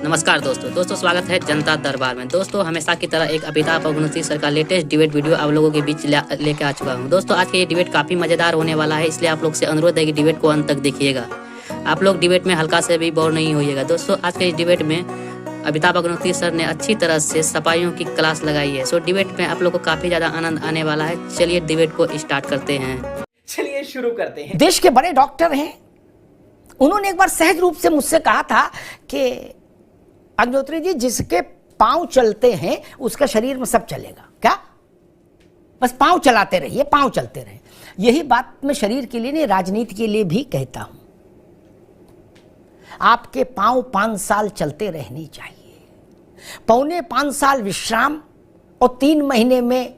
नमस्कार दोस्तों स्वागत है जनता दरबार में। दोस्तों हमेशा की तरह एक अमिताभ और गुणवंती सर का लेटेस्ट डिबेट वीडियो आप लोगों के बीच लेके आ चुका हूं। दोस्तों आज का ये डिबेट काफ़ी मज़ेदार होने वाला है, इसलिए आप लोग से अनुरोध है कि डिबेट को अंत तक देखिएगा। आप लोग डिबेट में हल्का से भी बोर नहीं होइएगा। दोस्तों आज के इस डिबेट में अमिताभ और गुणवंती सर ने अच्छी तरह से सफाइयों की क्लास लगाई है। सो डिबेट में आप लोग को काफ़ी ज़्यादा आनंद आने वाला है। चलिए डिबेट को स्टार्ट करते हैं। चलिए शुरू करते हैं। देश के बड़े डॉक्टर हैं, उन्होंने एक बार सहज रूप से मुझसे कहा था कि अग्निहोत्री जी, जिसके पांव चलते हैं उसका शरीर में सब चलेगा। क्या? बस पांव चलाते रहिए, पांव चलते रहे। यही बात मैं शरीर के लिए नहीं, राजनीति के लिए भी कहता हूं। आपके पांव 5 साल चलते रहने चाहिए, 4.25 साल विश्राम और 3 महीने में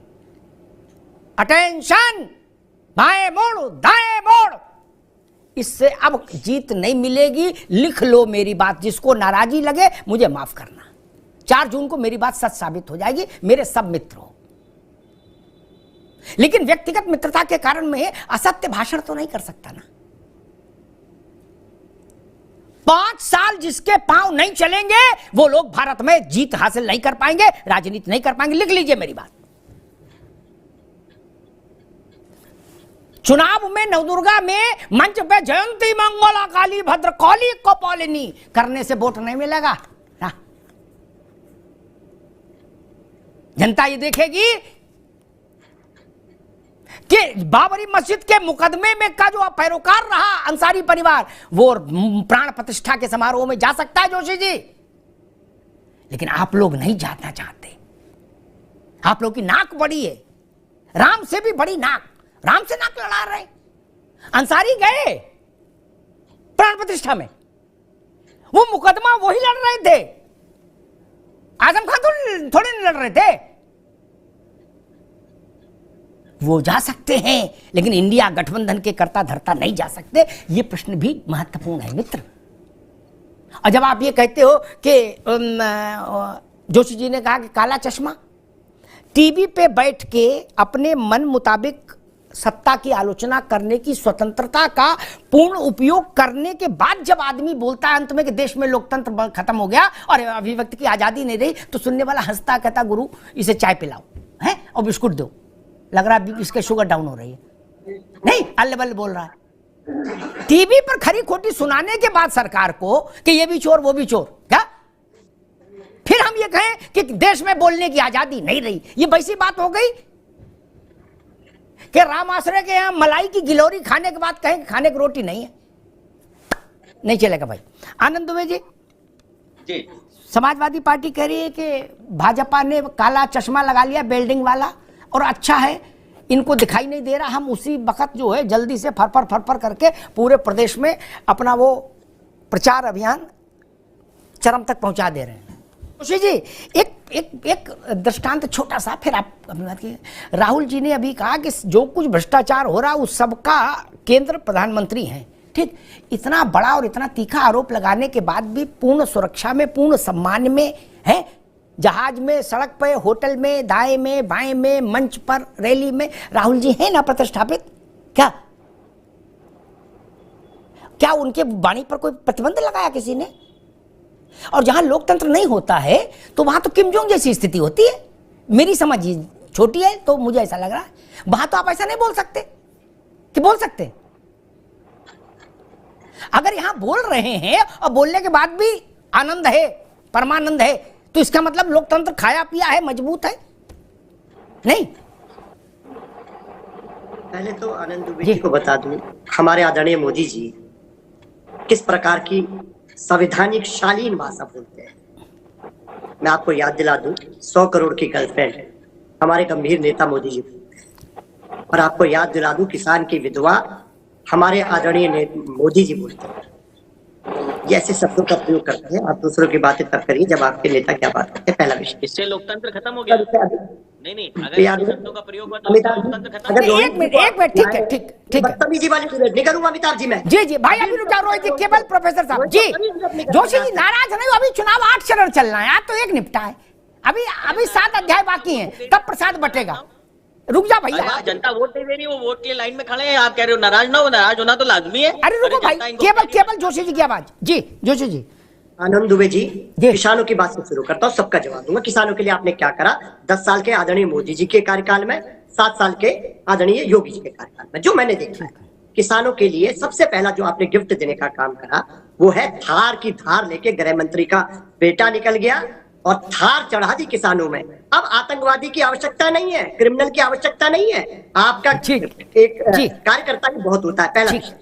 अटेंशन, बाएं मोड़ दाएं मोड़। इससे अब जीत नहीं मिलेगी। लिख लो मेरी बात, जिसको नाराजगी लगे मुझे माफ करना। 4 जून को मेरी बात सच साबित हो जाएगी। मेरे सब मित्र हो, लेकिन व्यक्तिगत मित्रता के कारण मैं असत्य भाषण तो नहीं कर सकता ना। 5 साल जिसके पांव नहीं चलेंगे वो लोग भारत में जीत हासिल नहीं कर पाएंगे, राजनीति नहीं कर पाएंगे। लिख लीजिए मेरी बात। चुनाव में नवदुर्गा में मंच पे जयंती मंगला काली भद्र कौली कौपालिनी करने से वोट नहीं मिलेगा ना। जनता ये देखेगी कि बाबरी मस्जिद के मुकदमे में का जो पैरोकार रहा अंसारी परिवार, वो प्राण प्रतिष्ठा के समारोह में जा सकता है जोशी जी, लेकिन आप लोग नहीं जाना चाहते। आप लोग की नाक बड़ी है, राम से भी बड़ी नाक। राम से नाक लड़ा रहे। अंसारी गए प्राण प्रतिष्ठा में, वो मुकदमा वही लड़ रहे थे, आजम खान थोड़े नहीं लड़ रहे थे। वो जा सकते हैं, लेकिन इंडिया गठबंधन के कर्ता धर्ता नहीं जा सकते। ये प्रश्न भी महत्वपूर्ण है मित्र। और जब आप ये कहते हो कि जोशी जी ने कहा कि काला चश्मा, टीवी पे बैठ के अपने मन मुताबिक सत्ता की आलोचना करने की स्वतंत्रता का पूर्ण उपयोग करने के बाद जब आदमी बोलता है अंत में कि देश में लोकतंत्र खत्म हो गया और अभिव्यक्ति की आजादी नहीं रही, तो सुनने वाला हंसता कहता गुरु इसे चाय पिलाओ है और बिस्कुट दो, लग रहा है इसका शुगर डाउन हो रही है। नहीं, अल्ले बल्ले बोल रहा है टीवी पर खरी खोटी सुनाने के बाद सरकार को कि ये भी चोर वो भी चोर। क्या फिर हम ये कहें कि देश में बोलने की आजादी नहीं रही? ये वैसी बात हो गई कि राम आश्रय के यहां मलाई की गिलोरी खाने के बाद कहें खाने की रोटी नहीं है। नहीं चलेगा भाई। आनंद दुबे जी, समाजवादी पार्टी कह रही है कि भाजपा ने काला चश्मा लगा लिया बिल्डिंग वाला, और अच्छा है इनको दिखाई नहीं दे रहा। हम उसी वक्त जो है जल्दी से फरफर करके पूरे प्रदेश में अपना वो प्रचार अभियान चरम तक पहुंचा दे रहे हैं। जोशी जी, एक दृष्टांत छोटा सा, फिर आप अपनी बात कीजिए। राहुल जी ने अभी कहा कि जो कुछ भ्रष्टाचार हो रहा उस सबका केंद्र प्रधानमंत्री हैं। ठीक, इतना बड़ा और इतना तीखा आरोप लगाने के बाद भी पूर्ण सुरक्षा में, पूर्ण सम्मान में है, जहाज में, सड़क पे, होटल में, दाएं में, बाएं में, मंच पर, रैली में राहुल जी हैं ना प्रतिष्ठापित। क्या उनके वाणी पर कोई प्रतिबंध लगाया किसी ने? और जहां लोकतंत्र नहीं होता है तो वहां तो किम जोंग जैसी स्थिति होती है। मेरी समझ छोटी है तो मुझे ऐसा लग रहा है। वहां तो आप ऐसा नहीं बोल सकते कि बोल सकते। अगर यहां बोल रहे हैं और बोलने के बाद भी आनंद है, परमानंद है, तो इसका मतलब लोकतंत्र खाया पिया है, मजबूत है। नहीं, पहले तो आनंद दुबे जी को बता दूं, हमारे आदरणीय मोदी जी किस प्रकार की संवैधानिक शालीन भाषा बोलते हैं। मैं आपको याद दिला दूं, 100 करोड़ की गर्लफ्रेंड हमारे गंभीर नेता मोदी जी बोलते हैं। और आपको याद दिला दूं, किसान की विधवा हमारे आदरणीय मोदी जी बोलते हैं। ये ऐसे शब्दों का प्रयोग करते हैं। आप दूसरों की बातें तब करिए जब आपके नेता क्या बात करते हैं। पहला विषय, इससे लोकतंत्र खत्म हो गया। नहीं, अगर शब्दों का प्रयोग हुआ तो लोकतंत्र खत्म हो गया। एक मिनट, ठीक बदतमीजी वाली डिबेट नहीं करूंगा अमिताभ जी मैं। जी भाई, अभी रुक जाओ रोहित जी, केवल प्रोफेसर साहब जी। जोशी जी नाराज नहीं हो, अभी चुनाव 8 चरण चलना है, आज तो एक निपटा है। अभी 7 अध्याय बाकी हैं, तब प्रसाद बटेगा। रुक जा भैया, जनता वोट नहीं दे रही, वो वोट के लाइन में खड़े हैं। आप कह रहे हो नाराज ना हो, नाराज होना तो लाजमी है। अरे रुको भाई, केवल जोशी जी की आवाज। जी जोशी जी, आनंद दुबे जी, जी। किसानों की बात से शुरू करता हूँ, सबका जवाब दूंगा। किसानों के लिए आपने क्या करा 10 साल के आदरणीय मोदी जी के कार्यकाल में, 7 साल के आदरणीय योगी जी के कार्यकाल में, जो मैंने देखा है किसानों के लिए सबसे पहला जो आपने गिफ्ट देने का काम करा वो है थार की धार लेके गृह मंत्री का बेटा निकल गया और थार चढ़ा दी किसानों में। अब आतंकवादी की आवश्यकता नहीं है, क्रिमिनल की आवश्यकता नहीं है, आपका एक कार्यकर्ता ही बहुत होता है, पहला।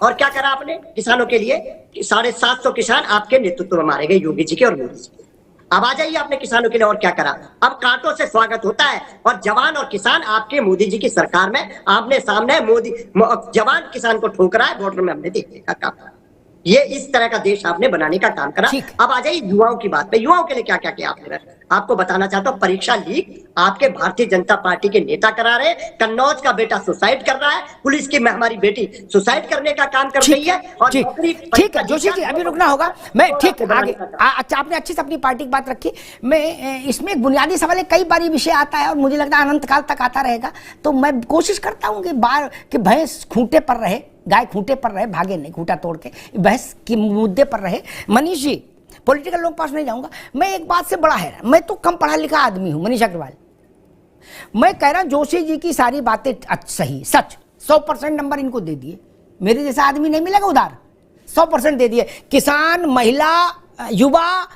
और क्या करा आपने किसानों के लिए? 750 किसान आपके नेतृत्व में मारे गए, योगी जी के और मोदी जी के। अब आ जाइए आपने किसानों के लिए और क्या करा? अब कांटों से स्वागत होता है और जवान और किसान आपके मोदी जी की सरकार में आमने सामने, मोदी जवान किसान को ठोक रहा है, बॉर्डर में हमने देखने का काम करा। ये इस तरह का देश आपने बनाने का काम करा। अब आ जाइए युवाओं की बात पे। युवाओं के लिए क्या क्या किया आपने? आपको बताना चाहता हूँ, परीक्षा लीक आपके भारतीय जनता पार्टी के नेता करा रहे। कन्नौज का बेटा सुसाइड कर रहा है, पुलिस की हमारी बेटी सुसाइड करने का काम कर रही है। और ठीक है जोशी जी, अभी रुकना होगा। मैं ठीक आगे, अच्छा आपने अच्छी से अपनी पार्टी की बात रखी। मैं इसमें एक बुनियादी सवाल है, कई बार ये विषय आता है और मुझे लगता है अनंत काल तक आता रहेगा। तो मैं कोशिश करता हूँ कि भैंस खूंटे पर रहे, गाय खूंटे पर रहे, भागे नहीं खूंटा तोड़ के, बहस के मुद्दे पर रहे। मनीष जी, पॉलिटिकल लोग पास नहीं जाऊंगा। मैं एक बात से बड़ा हैरान, मैं तो कम पढ़ा लिखा आदमी हूं, मनीष अग्रवाल। मैं कह रहा हूं जोशी जी की सारी बातें सही, सच 100% नंबर इनको दे दिए। मेरे जैसा आदमी नहीं मिलेगा उधार, 100% दे दिए। किसान, महिला, युवा,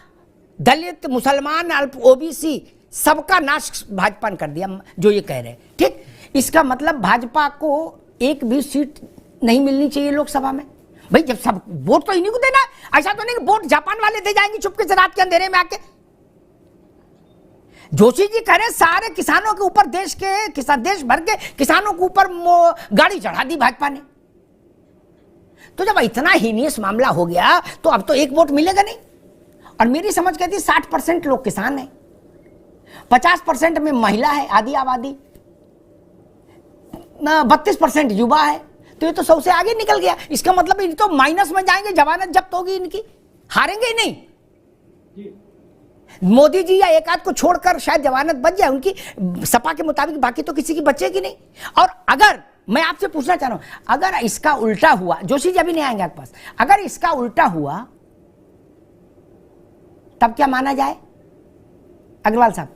दलित, मुसलमान, ओबीसी, सबका नाश भाजपा ने कर दिया, जो ये कह रहे हैं। ठीक, इसका मतलब भाजपा को एक भी सीट नहीं मिलनी चाहिए लोकसभा में। भाई जब सब वोट तो इन्हीं को देना है, ऐसा तो नहीं कि वोट जापान वाले दे जाएंगे चुपके से रात के अंधेरे में आके। जोशी जी कह रहे सारे किसानों के ऊपर, देश भर के किसानों के ऊपर गाड़ी चढ़ा दी भाजपा ने। तो जब इतना हीनियस मामला हो गया तो अब तो एक वोट मिलेगा नहीं। और मेरी समझ कहती 60% लोग किसान हैं, 50% में महिला है, आधी आबादी, 32% युवा है। तो ये तो 100 से आगे निकल गया। इसका मतलब इन तो माइनस में जाएंगे, जमानत जब्त होगी इनकी, हारेंगे ही नहीं। मोदी जी या एक आध को छोड़कर शायद जमानत बच जाए उनकी सपा के मुताबिक, बाकी तो किसी की बचेगी नहीं। और अगर मैं आपसे पूछना चाह रहा हूं, अगर इसका उल्टा हुआ, जोशी जी अभी नहीं आएंगे आपके पास, अगर इसका उल्टा हुआ तब क्या माना जाए अग्रवाल साहब?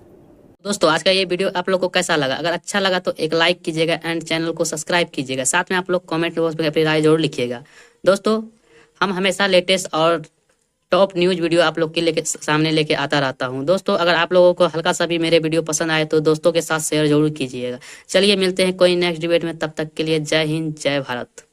दोस्तों आज का ये वीडियो आप लोग को कैसा लगा? अगर अच्छा लगा तो एक लाइक कीजिएगा एंड चैनल को सब्सक्राइब कीजिएगा। साथ में आप लोग कमेंट बॉक्स में अपनी राय जरूर लिखिएगा। दोस्तों हम हमेशा लेटेस्ट और टॉप न्यूज वीडियो आप लोग के सामने लेके आता रहता हूं। दोस्तों अगर आप लोगों को हल्का सा भी मेरे वीडियो पसंद आए तो दोस्तों के साथ शेयर जरूर कीजिएगा। चलिए मिलते हैं कोई नेक्स्ट डिबेट में, तब तक के लिए जय हिंद, जय भारत।